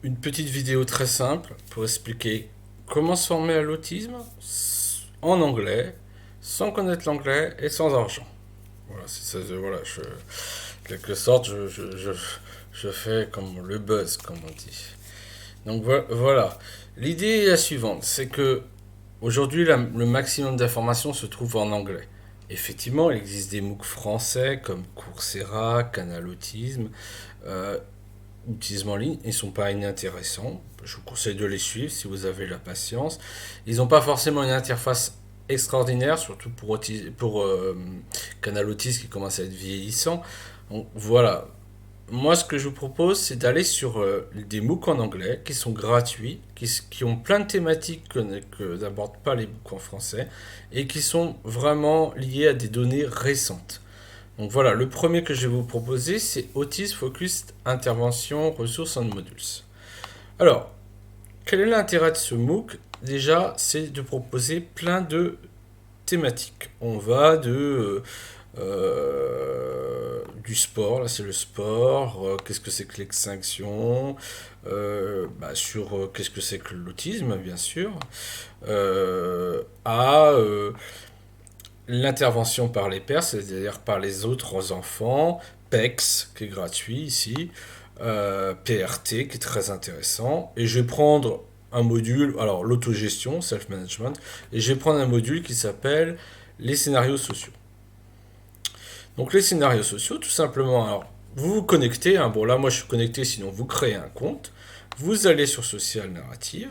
une petite vidéo très simple pour expliquer comment se former à l'autisme en anglais, sans connaître l'anglais et sans argent. Voilà, c'est ça, voilà, en quelque sorte, je fais comme le buzz, comme on dit. Donc voilà. L'idée est la suivante, c'est que aujourd'hui, le maximum d'informations se trouve en anglais. Effectivement, il existe des MOOC français comme Coursera, Canal Autisme, euh, Autisme en ligne. Ils ne sont pas inintéressants. Je vous conseille de les suivre si vous avez la patience. Ils n'ont pas forcément une interface extraordinaire, surtout pour Canal Autisme qui commence à être vieillissant. Donc voilà, moi, ce que je vous propose, c'est d'aller sur des MOOC en anglais qui sont gratuits, qui ont plein de thématiques que n'abordent pas les MOOC en français et qui sont vraiment liés à des données récentes. Donc voilà, le premier que je vais vous proposer, c'est Autism Focused Intervention Ressources and Modules. Alors, quel est l'intérêt de ce MOOC? Déjà, c'est de proposer plein de thématiques. On va du sport, là c'est le sport, qu'est-ce que c'est que l'extinction, sur qu'est-ce que c'est que l'autisme, bien sûr, à l'intervention par les pairs, c'est-à-dire par les autres enfants, PEX, qui est gratuit ici, PRT, qui est très intéressant, et je vais prendre un module, alors l'autogestion, self-management, et je vais prendre un module qui s'appelle les scénarios sociaux. Donc les scénarios sociaux, tout simplement, alors vous vous connectez, hein, bon là moi je suis connecté, sinon vous créez un compte, vous allez sur Social Narrative,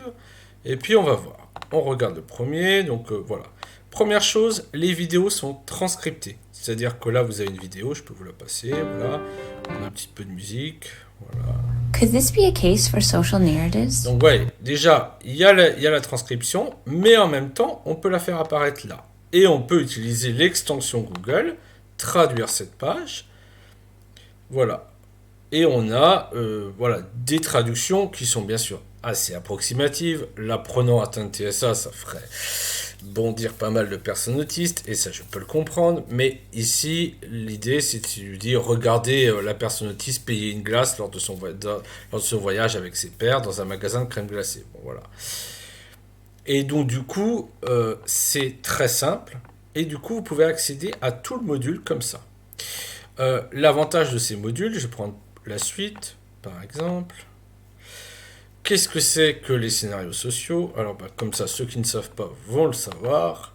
et puis on va voir. On regarde le premier, donc voilà. Première chose, les vidéos sont transcriptées. C'est-à-dire que là vous avez une vidéo, je peux vous la passer, voilà. On a un petit peu de musique, voilà. Could this be a case for social narratives? Donc ouais, déjà, il y a la transcription, mais en même temps, on peut la faire apparaître là. Et on peut utiliser l'extension Google, traduire cette page, voilà. Et on a voilà, des traductions qui sont bien sûr assez approximatives. L'apprenant atteint de TSA, ça ferait bondir pas mal de personnes autistes, et ça je peux le comprendre, mais ici l'idée c'est de lui dire regardez la personne autiste payer une glace lors de son voyage avec ses pairs dans un magasin de crème glacée. Bon, voilà. Et donc du coup c'est très simple, et du coup vous pouvez accéder à tout le module comme ça. L'avantage de ces modules, je vais prendre la suite par exemple. Qu'est-ce que c'est que les scénarios sociaux? Alors, comme ça, ceux qui ne savent pas vont le savoir.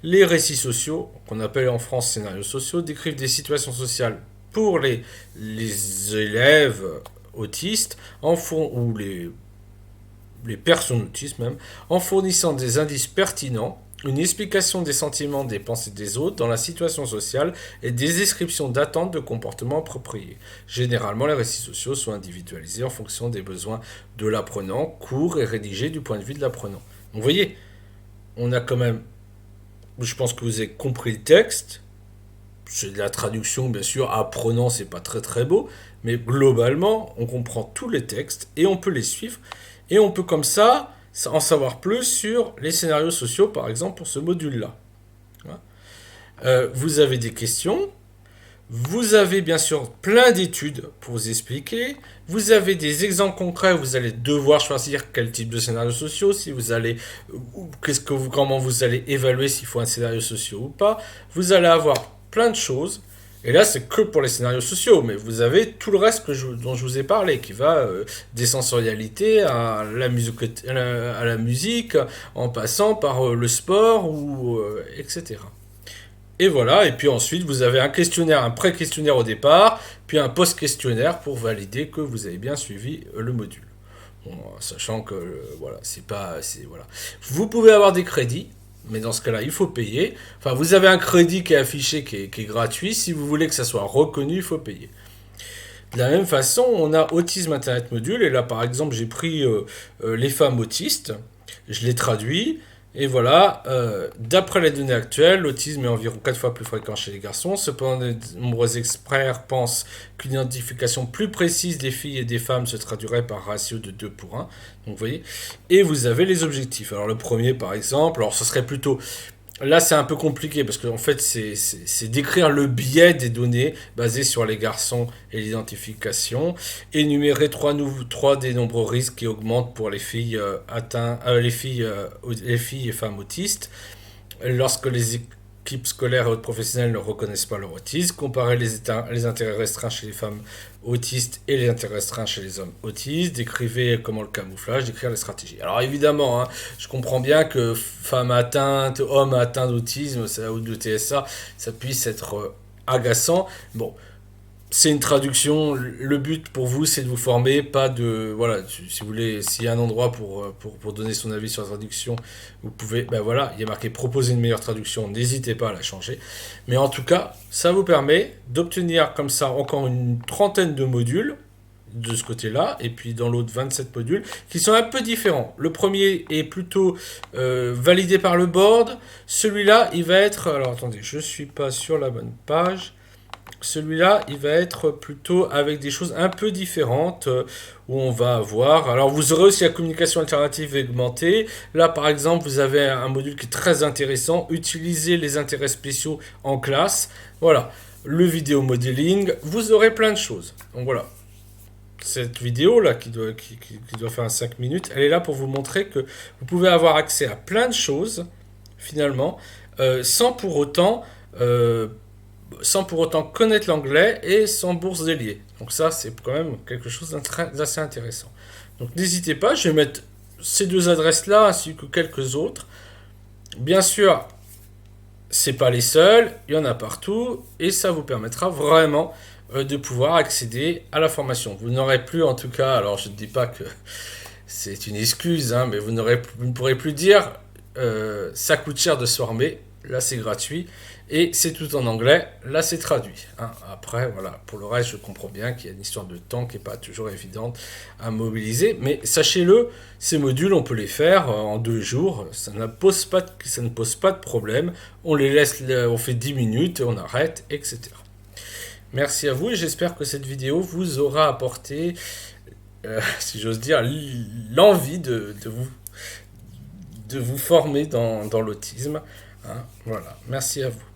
Les récits sociaux, qu'on appelle en France scénarios sociaux, décrivent des situations sociales pour les élèves autistes ou les personnes autistes même, en fournissant des indices pertinents, une explication des sentiments, des pensées des autres dans la situation sociale et des descriptions d'attentes de comportements appropriés. Généralement, les récits sociaux sont individualisés en fonction des besoins de l'apprenant, courts et rédigés du point de vue de l'apprenant. Donc, vous voyez, on a quand même, je pense que vous avez compris le texte. C'est de la traduction, bien sûr, apprenant, c'est pas très très beau, mais globalement, on comprend tous les textes et on peut les suivre. Et on peut comme ça en savoir plus sur les scénarios sociaux, par exemple, pour ce module-là. Vous avez des questions, vous avez bien sûr plein d'études pour vous expliquer, vous avez des exemples concrets, vous allez devoir choisir quel type de scénarios sociaux, si vous allez, comment vous allez évaluer s'il faut un scénario social ou pas, vous allez avoir plein de choses. Et là, c'est que pour les scénarios sociaux, mais vous avez tout le reste dont je vous ai parlé, qui va des sensorialités à la musique, en passant par le sport, etc. Et voilà, et puis ensuite, vous avez un questionnaire, un pré-questionnaire au départ, puis un post-questionnaire pour valider que vous avez bien suivi le module. Bon, sachant que, voilà, voilà. Vous pouvez avoir des crédits, mais dans ce cas-là, il faut payer. Enfin, vous avez un crédit qui est affiché, qui est gratuit. Si vous voulez que ça soit reconnu, il faut payer. De la même façon, on a Autisme Internet Module. Et là, par exemple, j'ai pris les femmes autistes. Je les traduis. Et voilà, d'après les données actuelles, l'autisme est environ 4 fois plus fréquent chez les garçons. Cependant, de nombreux experts pensent qu'une identification plus précise des filles et des femmes se traduirait par ratio de 2 pour 1. Donc vous voyez. Et vous avez les objectifs. Alors le premier, par exemple, alors ce serait plutôt Là, c'est un peu compliqué parce qu'en fait, c'est décrire le biais des données basées sur les garçons et l'identification, énumérer trois des nombreux risques qui augmentent pour les filles les filles et femmes autistes lorsque les équipes scolaires et autres professionnels ne reconnaissent pas leur autisme, comparer les intérêts restreints chez les femmes autistes et les intérêts restreints chez les hommes autistes, décrivez comment le camouflage, décrire les stratégies. Alors évidemment, hein, je comprends bien que femmes atteintes, hommes atteints d'autisme ou de TSA, ça puisse être agaçant. Bon, c'est une traduction. Le but pour vous, c'est de vous former, pas de. Voilà, si vous voulez, s'il y a un endroit pour donner son avis sur la traduction, vous pouvez. Ben voilà, il y a marqué proposer une meilleure traduction, n'hésitez pas à la changer. Mais en tout cas, ça vous permet d'obtenir comme ça encore une trentaine de modules de ce côté-là, et puis dans l'autre 27 modules qui sont un peu différents. Le premier est plutôt validé par le board. Celui-là, il va être. Alors attendez, je suis pas sur la bonne page. Celui-là, il va être plutôt avec des choses un peu différentes où on va avoir. Alors, vous aurez aussi la communication alternative et augmentée. Là, par exemple, vous avez un module qui est très intéressant. Utiliser les intérêts spéciaux en classe. Voilà. Le vidéo modeling. Vous aurez plein de choses. Donc, voilà. Cette vidéo là qui doit faire 5 minutes, elle est là pour vous montrer que vous pouvez avoir accès à plein de choses finalement sans pour autant connaître l'anglais et sans bourse déliée. Donc ça, c'est quand même quelque chose d'assez intéressant. Donc n'hésitez pas, je vais mettre ces deux adresses-là ainsi que quelques autres. Bien sûr, c'est pas les seuls, il y en a partout et ça vous permettra vraiment de pouvoir accéder à la formation. Vous n'aurez plus en tout cas, alors je ne dis pas que c'est une excuse, hein, mais vous ne pourrez plus dire ça coûte cher de se former. Là, c'est gratuit. Et c'est tout en anglais. Là, c'est traduit. Hein. Après, voilà. Pour le reste, je comprends bien qu'il y a une histoire de temps qui n'est pas toujours évidente à mobiliser. Mais sachez-le, ces modules, on peut les faire en 2 jours. Ça ne pose pas de problème. On les laisse, on fait 10 minutes, on arrête, etc. Merci à vous et j'espère que cette vidéo vous aura apporté, si j'ose dire, l'envie de vous former dans l'autisme. Hein, voilà, merci à vous.